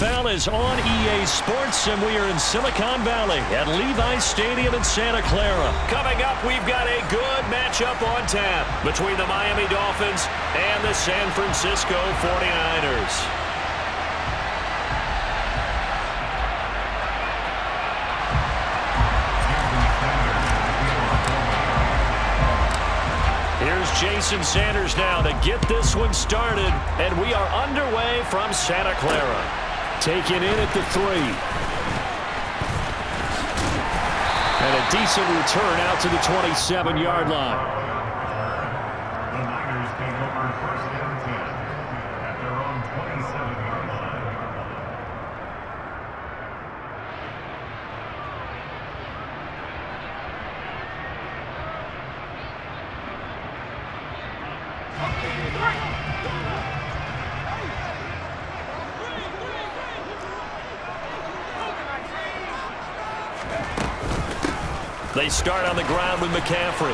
NFL is on EA Sports, and we are in Silicon Valley at Levi's Stadium in Santa Clara. Coming up, we've got a good matchup on tap between the Miami Dolphins and the San Francisco 49ers. Here's Jason Sanders now to get this one started, and we are underway from Santa Clara. Taken in at the 3. And a decent return out to the 27-yard line. The Niners take over first down 10 at their own 27-yard line. They start on the ground with McCaffrey.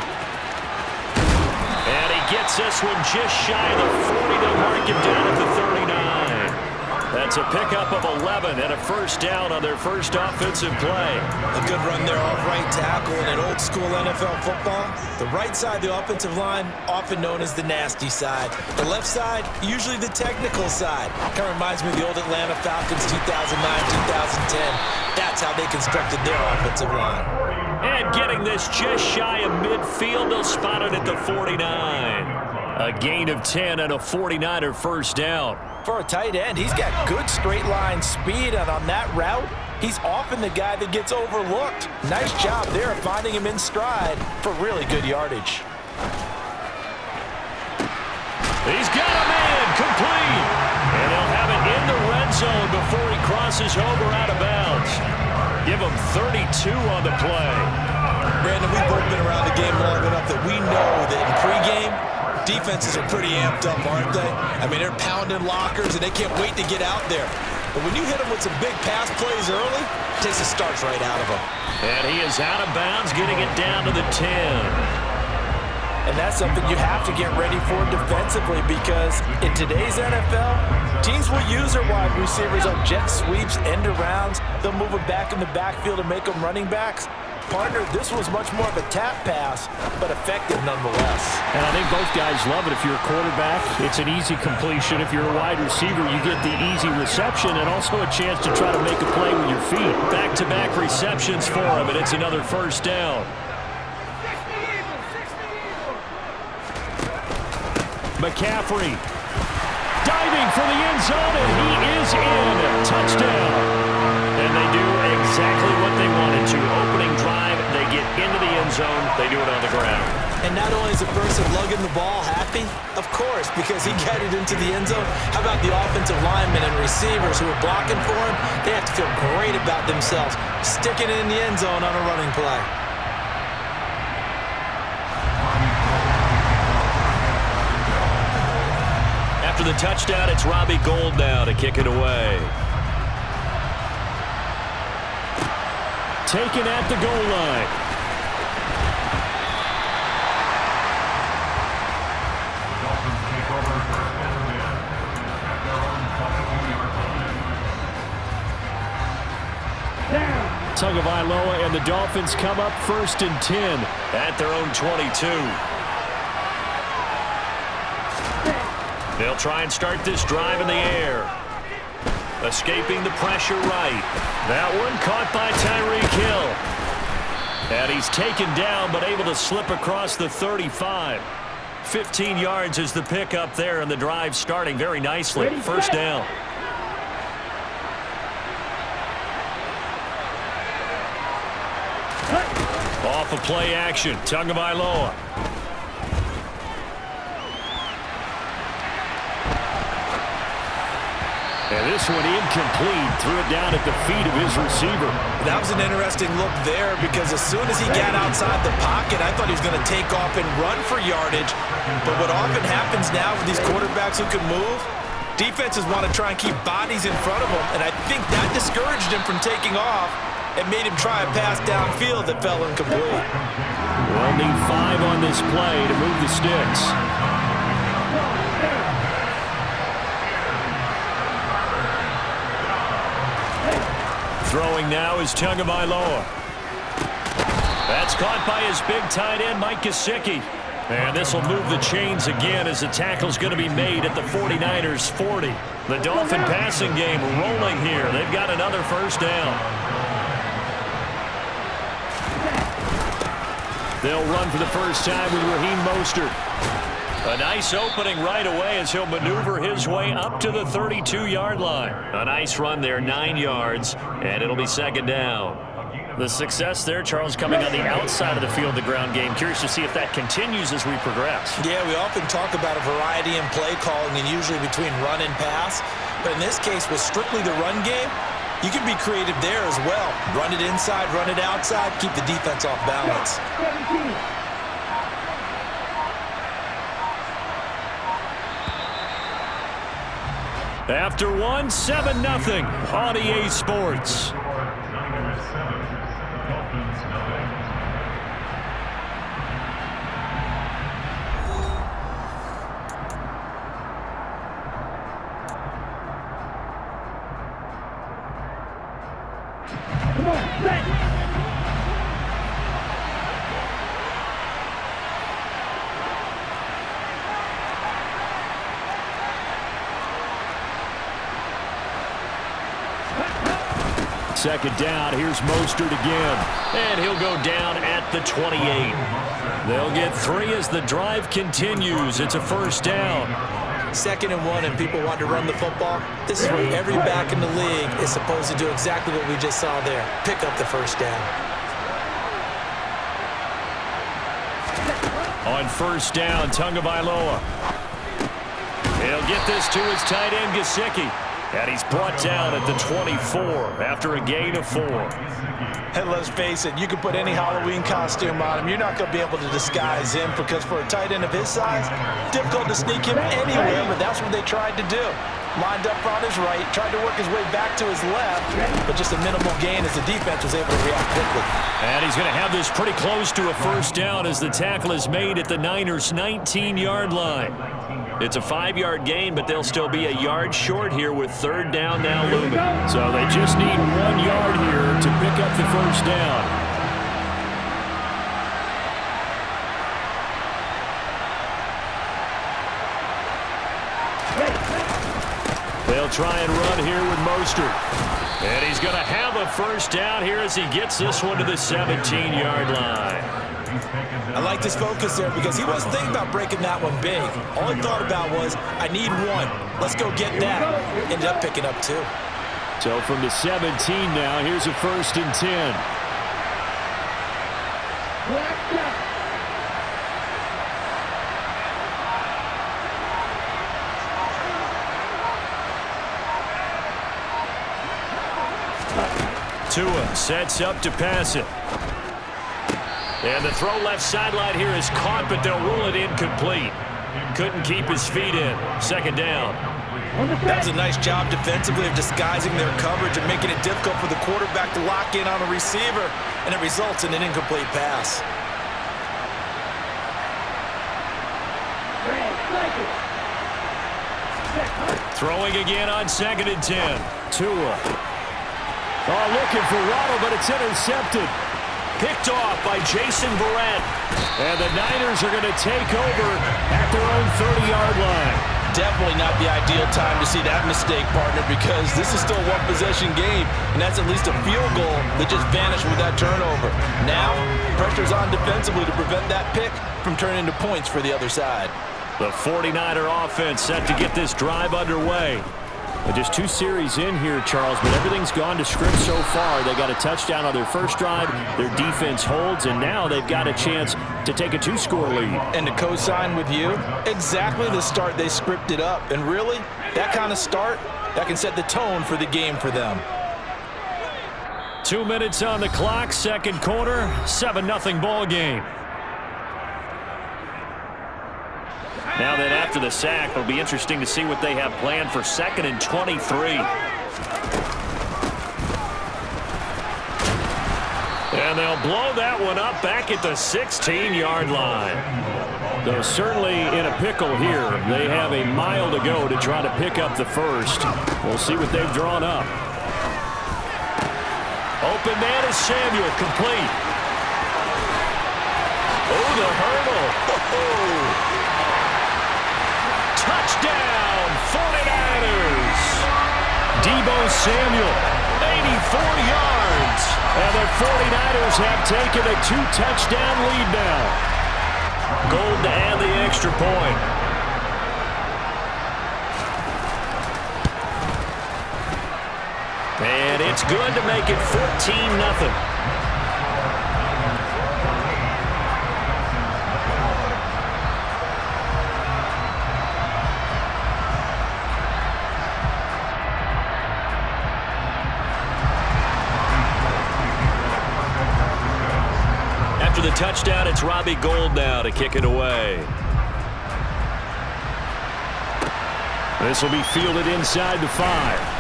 And he gets this one just shy of the 40. They'll mark him down at the 39. That's a pickup of 11 and a first down on their first offensive play. A good run there off right tackle in an old-school NFL football. The right side of the offensive line, often known as the nasty side. The left side, usually the technical side. Kind of reminds me of the old Atlanta Falcons 2009-2010. That's how they constructed their offensive line. And getting this just shy of midfield, they'll spot it at the 49. A gain of 10 and a 49er first down. For a tight end, he's got good straight line speed, and on that route, he's often the guy that gets overlooked. Nice job there of finding him in stride for really good yardage. He's got a man complete. And he'll have it in the red zone before he crosses over out of bounds. Give him 32 on the play. Brandon, we've both been around the game long enough that we know that in pregame, defenses are pretty amped up, aren't they? I mean, they're pounding lockers, and they can't wait to get out there. But when you hit them with some big pass plays early, it takes the starch right out of them. And he is out of bounds, getting it down to the 10. And that's something you have to get ready for defensively, because in today's NFL, teams will use their wide receivers on jet sweeps, end arounds. They'll move them back in the backfield and make them running backs. Partner, this was much more of a tap pass, but effective nonetheless. And I think both guys love it. If you're a quarterback, it's an easy completion. If you're a wide receiver, you get the easy reception and also a chance to try to make a play with your feet. Back-to-back receptions for him, and it's another first down. McCaffrey diving for the end zone, and he is in. Touchdown. And they do exactly what they wanted to. Opening drive, they get into the end zone. They do it on the ground. And not only is the person lugging the ball happy, of course, because he got it into the end zone. How about the offensive linemen and receivers who are blocking for him? They have to feel great about themselves, sticking it in the end zone on a running play. After the touchdown, it's Robbie Gould now to kick it away. Taken at the goal line. Dolphins take over first down 10 at their own 22-yard line. Tagovailoa and the Dolphins come up first and 10 at their own 22. They'll try and start this drive in the air. Escaping the pressure right. That one caught by Tyreek Hill. And he's taken down, but able to slip across the 35. 15 yards is the pickup there, and the drive starting very nicely. First down. Off of play action, Tagovailoa. And this one incomplete. Threw it down at the feet of his receiver. That was an interesting look there, because as soon as he got outside the pocket, I thought he was going to take off and run for yardage. But what often happens now with these quarterbacks who can move, defenses want to try and keep bodies in front of them. And I think that discouraged him from taking off and made him try a pass downfield that fell incomplete. We'll need 5 on this play to move the sticks. Throwing now is Tagovailoa. That's caught by his big tight end, Mike Gesicki. And this will move the chains again as the tackle's going to be made at the 49ers 40. The Dolphin passing game rolling here. They've got another first down. They'll run for the first time with Raheem Mostert. A nice opening right away as he'll maneuver his way up to the 32-yard line. A nice run there, 9 yards, and it'll be second down. The success there, Charles, coming on the outside of the field, the ground game. Curious to see if that continues as we progress. Yeah, we often talk about a variety in play calling and usually between run and pass. But in this case, with strictly the run game, you can be creative there as well. Run it inside, run it outside, keep the defense off balance. After one, 7-0 on EA Sports. Niners 7, Dolphins 9. Second down, here's Mostert again. And he'll go down at the 28. They'll get 3 as the drive continues. It's a first down. 2nd and 1 and people want to run the football. This is where every back in the league is supposed to do exactly what we just saw there. Pick up the first down. On first down, Tagovailoa. He'll get this to his tight end, Gesicki. And he's brought down at the 24 after a gain of 4. And let's face it, you can put any Halloween costume on him. You're not going to be able to disguise him because for a tight end of his size, difficult to sneak him anywhere, but that's what they tried to do. Lined up on his right, tried to work his way back to his left, but just a minimal gain as the defense was able to react quickly. And he's going to have this pretty close to a first down as the tackle is made at the Niners' 19-yard line. It's a 5-yard gain, but they'll still be a yard short here with third down now looming. So they just need 1 yard here to pick up the first down. They'll try and run here with Mostert. And he's going to have a first down here as he gets this one to the 17-yard line. I like this focus there because he wasn't thinking about breaking that one big. All he thought about was, I need 1. Let's go get that. Ended up picking up 2. So from the 17 now, here's a 1st and 10. Tua sets up to pass it. And the throw left sideline here is caught, but they'll rule it incomplete. Couldn't keep his feet in. Second down. That was a nice job defensively of disguising their coverage and making it difficult for the quarterback to lock in on a receiver, and it results in an incomplete pass. Throwing again on 2nd and 10. Tua. Oh, looking for Waddle, but it's intercepted. Picked off by Jason Verrett. And the Niners are going to take over at their own 30-yard line. Definitely not the ideal time to see that mistake, partner, because this is still a one-possession game, and that's at least a field goal that just vanished with that turnover. Now, pressure's on defensively to prevent that pick from turning into points for the other side. The 49er offense set to get this drive underway. Just 2 series in here, Charles, but everything's gone to script so far. They got a touchdown on their first drive. Their defense holds, and now they've got a chance to take a 2-score lead. And to co-sign with you, exactly the start they scripted up. And really, that kind of start, that can set the tone for the game for them. 2 minutes on the clock, second quarter, 7-0 ball game. Now then, after the sack, it'll be interesting to see what they have planned for 2nd and 23. And they'll blow that one up back at the 16-yard line. Though certainly in a pickle here. They have a mile to go to try to pick up the first. We'll see what they've drawn up. Open man is Samuel, complete. Oh, the hurdle. Oh. Touchdown, 49ers. Deebo Samuel, 84 yards. And the 49ers have taken a 2-touchdown lead now. Gold to add the extra point. And it's good to make it 14-0. After the touchdown, it's Robbie Gould now to kick it away. This will be fielded inside the 5.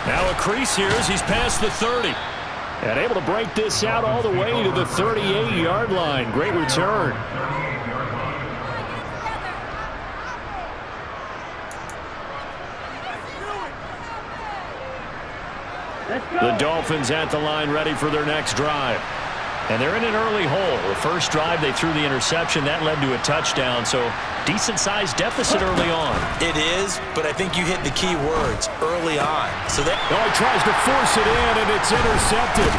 Now a crease here as he's past the 30. And able to break this out all the way to the 38-yard line. Great return. The Dolphins at the line ready for their next drive. And they're in an early hole. The first drive, they threw the interception. That led to a touchdown, so decent-sized deficit early on. It is, but I think you hit the key words, early on. So that he tries to force it in, and it's intercepted.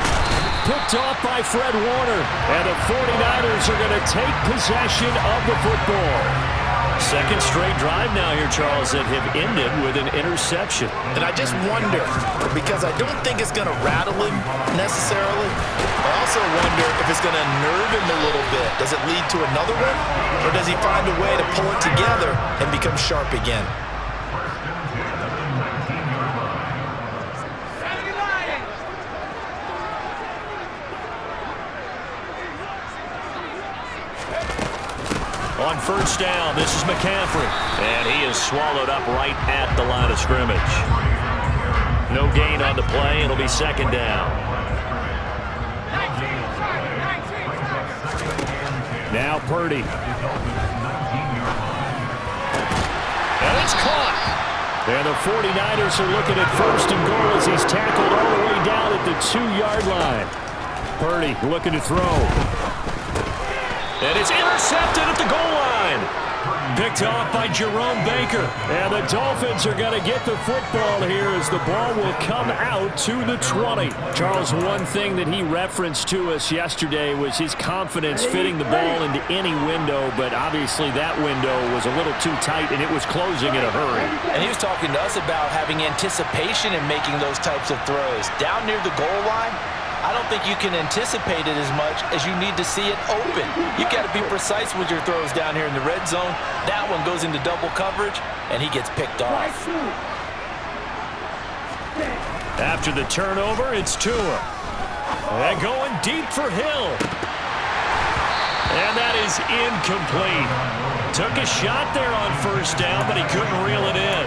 Picked off by Fred Warner. And the 49ers are going to take possession of the football. Second straight drive now here, Charles, that have ended with an interception. And I just wonder, because I don't think it's going to rattle him necessarily. I also wonder if it's going to nerve him a little bit. Does it lead to another one? Or does he find a way to pull it together and become sharp again? On first down, this is McCaffrey. And he is swallowed up right at the line of scrimmage. No gain on the play. It'll be second down. Now Purdy. And it's caught. And the 49ers are looking at first and goal as he's tackled all the way down at the 2-yard line. Purdy looking to throw. And it's intercepted at the goal line. Picked off by Jerome Baker. And the Dolphins are going to get the football here as the ball will come out to the 20. Charles, one thing that he referenced to us yesterday was his confidence fitting the ball into any window, but obviously that window was a little too tight and it was closing in a hurry. And he was talking to us about having anticipation in making those types of throws. Down near the goal line, I don't think you can anticipate it as much as you need to see it open. You've got to be precise with your throws down here in the red zone. That one goes into double coverage, and he gets picked off. After the turnover, it's Tua. And going deep for Hill. And that is incomplete. Took a shot there on first down, but he couldn't reel it in.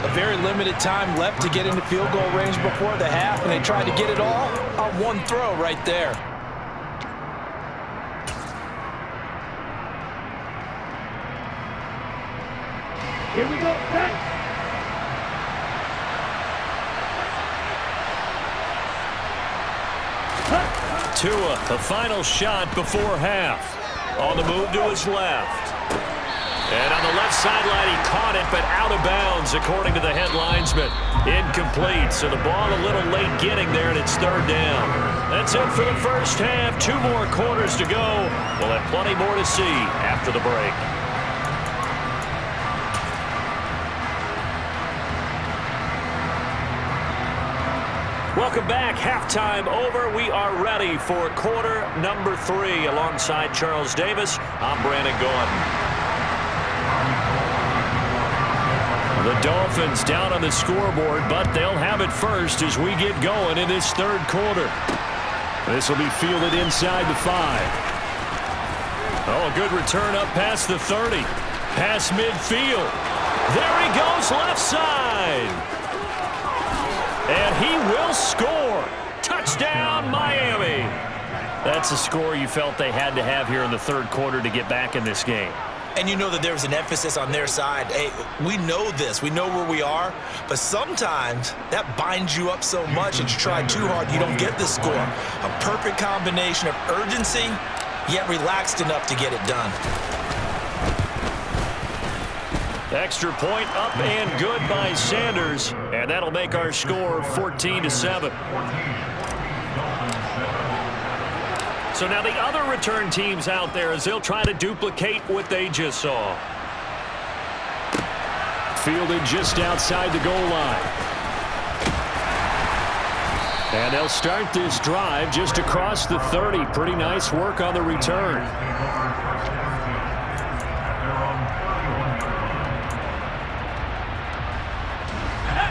A very limited time left to get into field goal range before the half, and they tried to get it all on one throw right there. Here we go, set. Tua, the final shot before half. On the move to his left. And on the left sideline, he caught it, but out of bounds, according to the head linesman. Incomplete, so the ball a little late getting there, and it's third down. That's it for the first half. 2 more quarters to go. We'll have plenty more to see after the break. Welcome back. Halftime over. We are ready for quarter number 3. Alongside Charles Davis, I'm Brandon Gordon. The Dolphins down on the scoreboard, but they'll have it first as we get going in this third quarter. This will be fielded inside the 5. Oh, a good return up past the 30. Past midfield. There he goes, left side. And he will score. Touchdown, Miami. That's a score you felt they had to have here in the third quarter to get back in this game. And you know that there's an emphasis on their side. Hey, we know this. We know where we are. But sometimes that binds you up so much that you try too hard, you don't get the score. A perfect combination of urgency, yet relaxed enough to get it done. Extra point up and good by Sanders. And that'll make our score 14-7. So now the other return teams out there as they'll try to duplicate what they just saw. Fielded just outside the goal line. And they'll start this drive just across the 30. Pretty nice work on the return.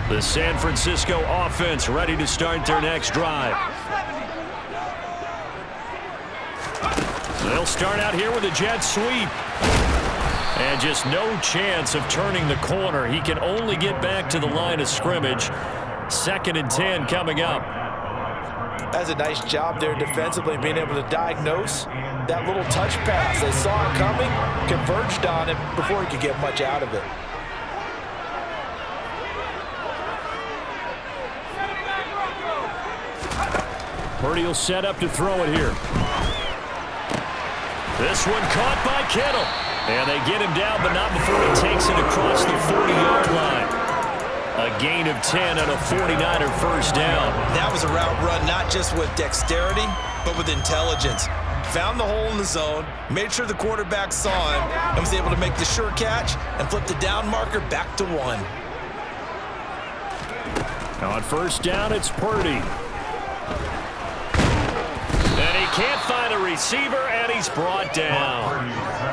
The San Francisco offense ready to start their next drive. They'll start out here with a jet sweep. And just no chance of turning the corner. He can only get back to the line of scrimmage. 2nd and 10 coming up. That's a nice job there defensively, being able to diagnose that little touch pass. They saw it coming, converged on it before he could get much out of it. Purdy will set up to throw it here. This one caught by Kittle. And they get him down, but not before he takes it across the 40-yard line. A gain of 10 and a 49er first down. That was a route run not just with dexterity, but with intelligence. Found the hole in the zone, made sure the quarterback saw him, and was able to make the sure catch and flip the down marker back to 1. On first down, it's Purdy. And he can't find a receiver, and he's brought down.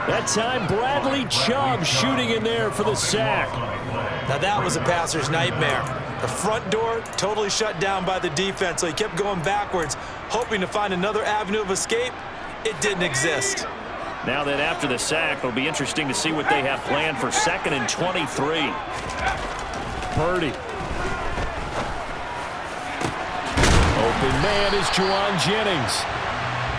That time, Bradley Chubb shooting in there for the sack. Now that was a passer's nightmare. The front door totally shut down by the defense, so he kept going backwards, hoping to find another avenue of escape. It didn't exist. Now that after the sack, it'll be interesting to see what they have planned for 2nd and 23. Purdy. Open man is Juwan Jennings.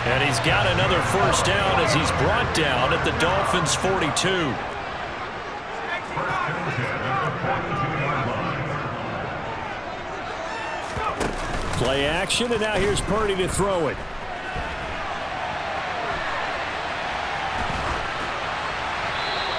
And he's got another first down as he's brought down at the Dolphins' 42. Play action, and now here's Purdy to throw it.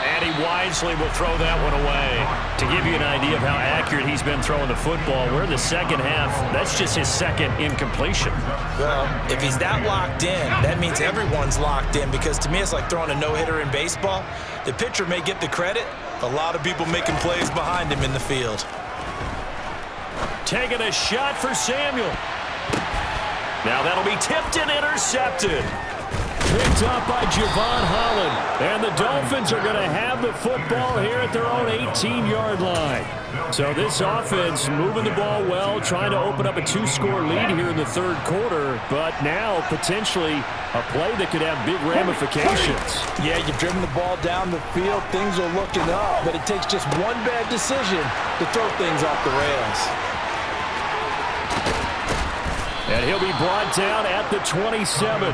And he wisely will throw that one away. To give you an idea of how accurate he's been throwing the football, we're in the second half. That's just his second incompletion. Well, if he's that locked in, that means everyone's locked in, because to me it's like throwing a no-hitter in baseball. The pitcher may get the credit, a lot of people making plays behind him in the field. Taking a shot for Samuel. Now that'll be tipped and intercepted. Picked up by Javon Holland. And the Dolphins are going to have the football here at their own 18-yard line. So this offense moving the ball well, trying to open up a 2-score lead here in the third quarter. But now potentially a play that could have big ramifications. Yeah, you've driven the ball down the field. Things are looking up. But it takes just one bad decision to throw things off the rails. And he'll be brought down at the 27.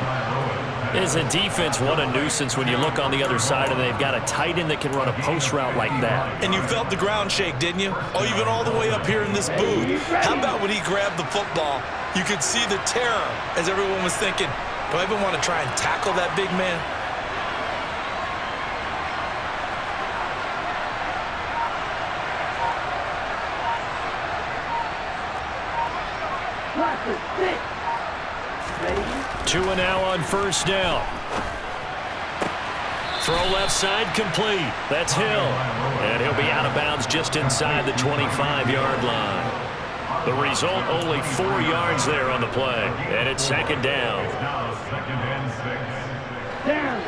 As a defense, what a nuisance when you look on the other side and they've got a tight end that can run a post route like that. And you felt the ground shake, didn't you? Oh, even all the way up here in this booth. How about when he grabbed the football? You could see the terror as everyone was thinking, do I even want to try and tackle that big man? Two and now on first down. Throw left side complete. That's Hill. And he'll be out of bounds just inside the 25-yard line. The result, only 4 yards there on the play. And it's 2nd down. Now 2nd and 6. Down.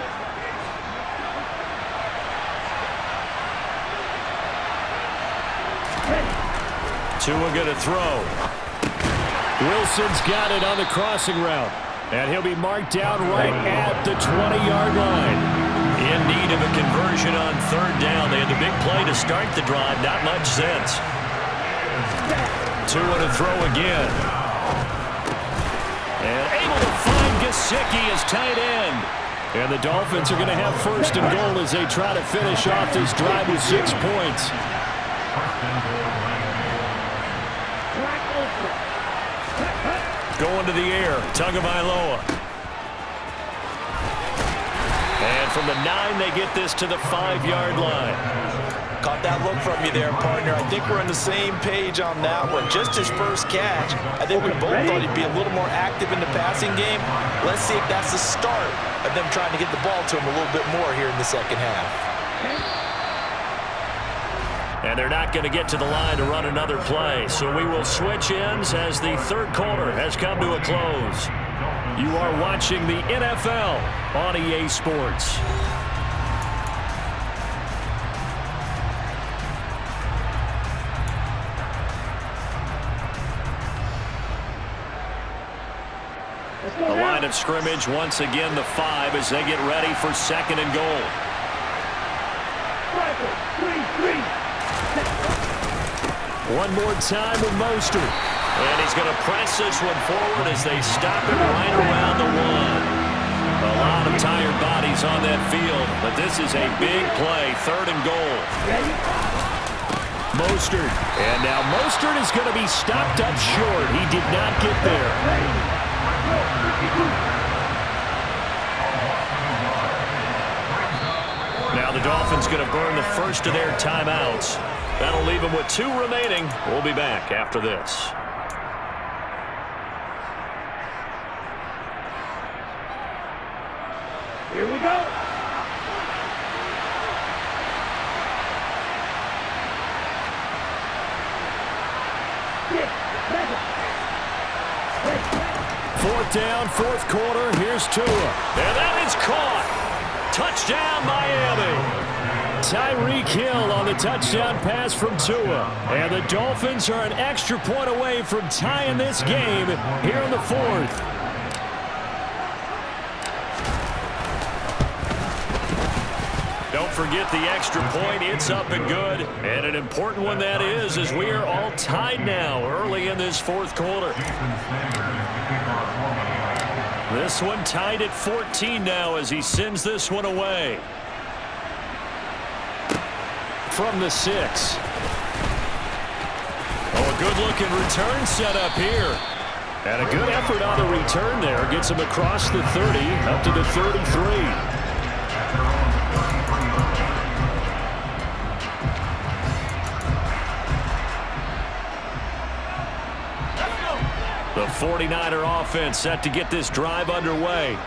Tua going to throw. Wilson's got it on the crossing route. And he'll be marked down right at the 20-yard line. In need of a conversion on 3rd down. They had the big play to start the drive. Not much sense. Tua to throw again. And able to find Gesicki as tight end. And the Dolphins are going to have first and goal as they try to finish off this drive with 6 points. Going to the air, Tagovailoa. And from the 9, they get this to the 5-yard line. Caught that look from you there, partner. I think we're on the same page on that one. Just his first catch. I think we both thought he'd be a little more active in the passing game. Let's see if that's the start of them trying to get the ball to him a little bit more here in the second half. And they're not going to get to the line to run another play. So we will switch ends as the third quarter has come to a close. You are watching the NFL on EA Sports. The line of scrimmage once again the 5 as they get ready for second and goal. One more time with Mostert. And he's going to press this one forward as they stop it right around the 1. A lot of tired bodies on that field, but this is a big play, third and goal. Mostert. And now Mostert is going to be stopped up short. He did not get there. Now the Dolphins going to burn the first of their timeouts. That'll leave them with 2 remaining. We'll be back after this. Here we go. Fourth down, fourth quarter. Here's Tua. And that is caught. Touchdown, Miami. Tyreek Hill on the touchdown pass from Tua. And the Dolphins are an extra point away from tying this game here in the fourth. Don't forget the extra point. It's up and good. And an important one that is, as we are all tied now early in this fourth quarter. This one tied at 14 now as he sends this one away. From the 6. Oh, a good-looking return set up here. And a good effort on the return there. Gets him across the 30, up to the 33. The 49er offense set to get this drive underway.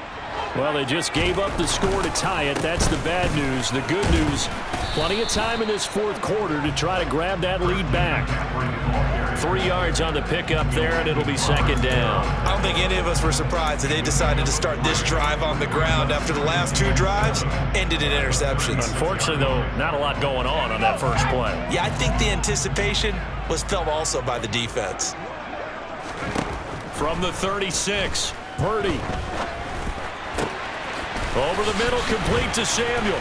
Well, they just gave up the score to tie it. That's the bad news. The good news, plenty of time in this fourth quarter to try to grab that lead back. 3 yards on the pickup there, and it'll be second down. I don't think any of us were surprised that they decided to start this drive on the ground after the last 2 drives ended in interceptions. Unfortunately, though, not a lot going on that first play. Yeah, I think the anticipation was felt also by the defense. From the 36, Purdy. over the middle, complete to Samuel.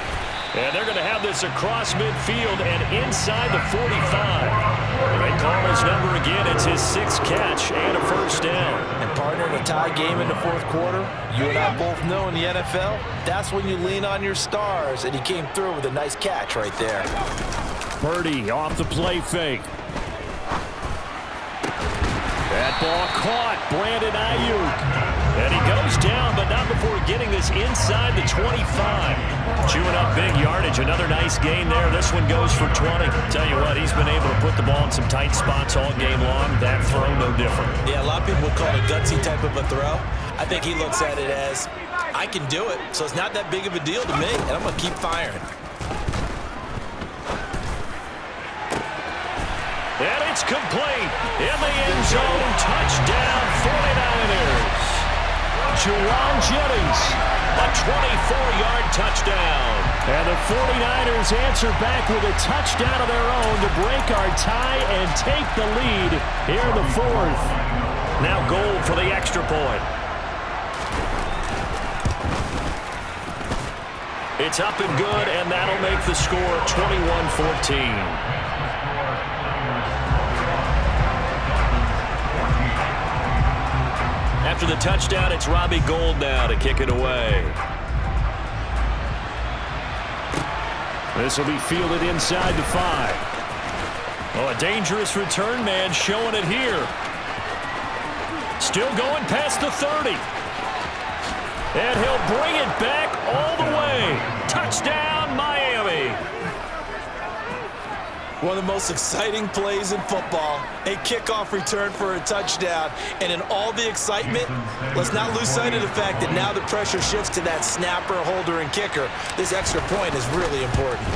And they're going to have this across midfield and inside the 45. They call his number again. It's his 6th catch and a first down. And partner, in a tie game in the fourth quarter, you and I both know in the NFL, that's when you lean on your stars. And he came through with a nice catch right there. Purdy off the play fake. That ball caught. Brandon Ayuk. And he goes down, but not before getting this inside the 25. Chewing up big yardage. Another nice gain there. This one goes for 20. Tell you what, he's been able to put the ball in some tight spots all game long. That throw, no different. Yeah, a lot of people would call it a gutsy type of a throw. I think he looks at it as, I can do it, so it's not that big of a deal to me, and I'm going to keep firing. And it's complete. In the end zone, touchdown 49ers. Juwan Jennings. A 24-yard touchdown. And the 49ers answer back with a touchdown of their own to break our tie and take the lead here in the fourth. Now goal for the extra point. It's up and good, and that'll make the score 21-14. After the touchdown, it's Robbie Gould now to kick it away. This will be fielded inside the 5. Oh, a dangerous return man showing it here. Still going past the 30. And he'll bring it back all the way. Touchdown, Miami. One of the most exciting plays in football, a kickoff return for a touchdown. And in all the excitement, let's not lose sight of the fact that now the pressure shifts to that snapper, holder, and kicker. This extra point is really important.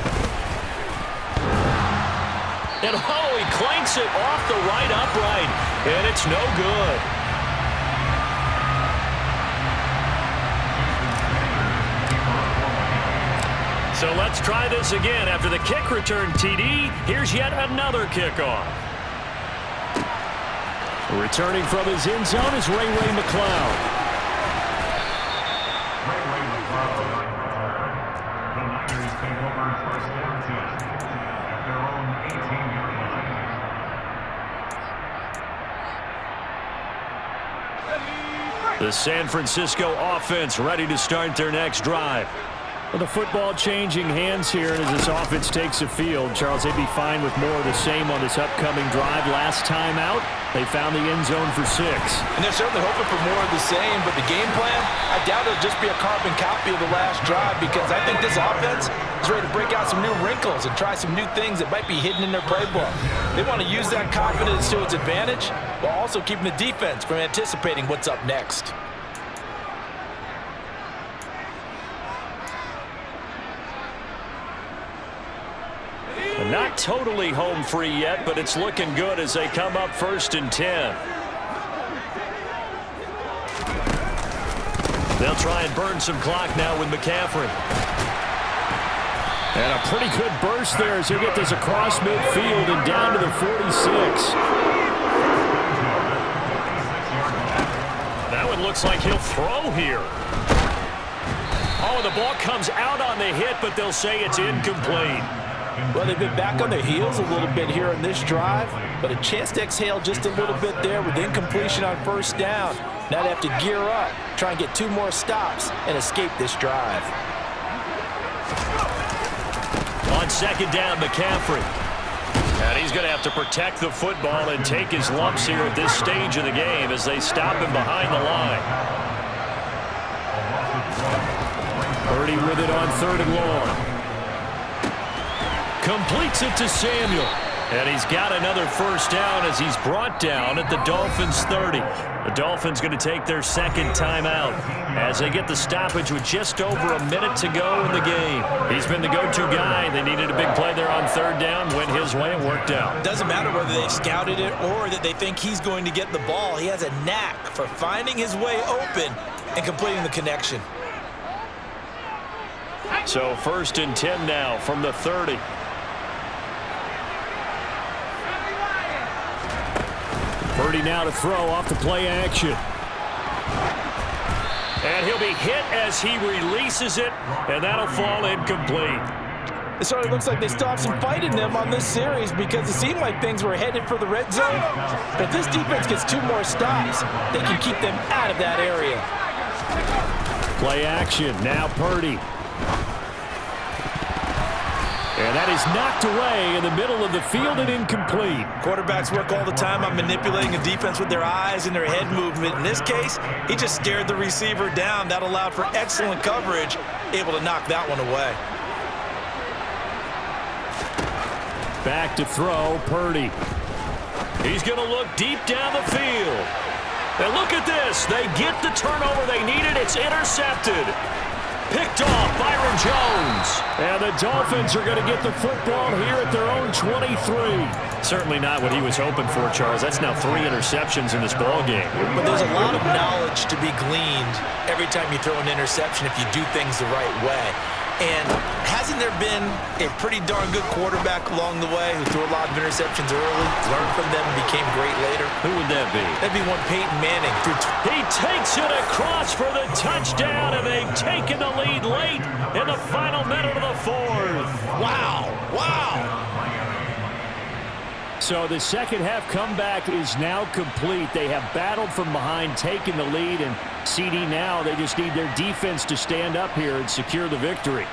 And oh, he clanks it off the right upright. And it's no good. So let's try this again. After the kick return TD, here's yet another kickoff. Returning from his end zone is Ray McCloud. The Niners take over first down 10 at their own 18-yard line. The San Francisco offense ready to start their next drive. Well, the football changing hands here, and as this offense takes the field, Charles, they'd be fine with more of the same on this upcoming drive. Last time out, they found the end zone for 6. And they're certainly hoping for more of the same, but the game plan, I doubt it'll just be a carbon copy of the last drive, because I think this offense is ready to break out some new wrinkles and try some new things that might be hidden in their playbook. They want to use that confidence to its advantage, while also keeping the defense from anticipating what's up next. Not totally home free yet, but it's looking good as they come up 1st and 10. They'll try and burn some clock now with McCaffrey. And a pretty good burst there as he'll get this across midfield and down to the 46. That one looks like he'll throw here. Oh, the ball comes out on the hit, but they'll say it's incomplete. Well, they've been back on their heels a little bit here in this drive, but a chance to exhale just a little bit there with incompletion on 1st down. Now they have to gear up, try and get 2 more stops, and escape this drive. On 2nd down, McCaffrey. And he's going to have to protect the football and take his lumps here at this stage of the game as they stop him behind the line. Purdy with it on 3rd and long. Completes it to Samuel. And he's got another 1st down as he's brought down at the Dolphins' 30. The Dolphins going to take their 2nd timeout as they get the stoppage with just over a minute to go in the game. He's been the go-to guy. They needed a big play there on 3rd down. Went his way and worked out. Doesn't matter whether they scouted it or that they think he's going to get the ball. He has a knack for finding his way open and completing the connection. So 1st and 10 now from the 30. Purdy now to throw off the play action. And he'll be hit as he releases it, and that'll fall incomplete. It certainly looks like they still have some fight in them on this series because it seemed like things were headed for the red zone. But if this defense gets 2 more stops, they can keep them out of that area. Play action. Now Purdy. And that is knocked away in the middle of the field and incomplete. Quarterbacks work all the time on manipulating a defense with their eyes and their head movement. In this case, he just stared the receiver down. That allowed for excellent coverage, able to knock that one away. Back to throw, Purdy. He's going to look deep down the field. And look at this. They get the turnover they needed. It's intercepted. Picked off Byron Jones. And the Dolphins are going to get the football here at their own 23. Certainly not what he was hoping for, Charles. That's now 3 interceptions in this ball game. But there's a lot of knowledge to be gleaned every time you throw an interception if you do things the right way. And hasn't there been a pretty darn good quarterback along the way who threw a lot of interceptions early, learned from them, and became great later? Who would that be? That'd be one Peyton Manning. He takes it across for the touchdown, and they've taken the lead late in the final minute of the 4th. Wow. Wow. So the second half comeback is now complete. They have battled from behind, taken the lead, and CD now, they just need their defense to stand up here and secure the victory.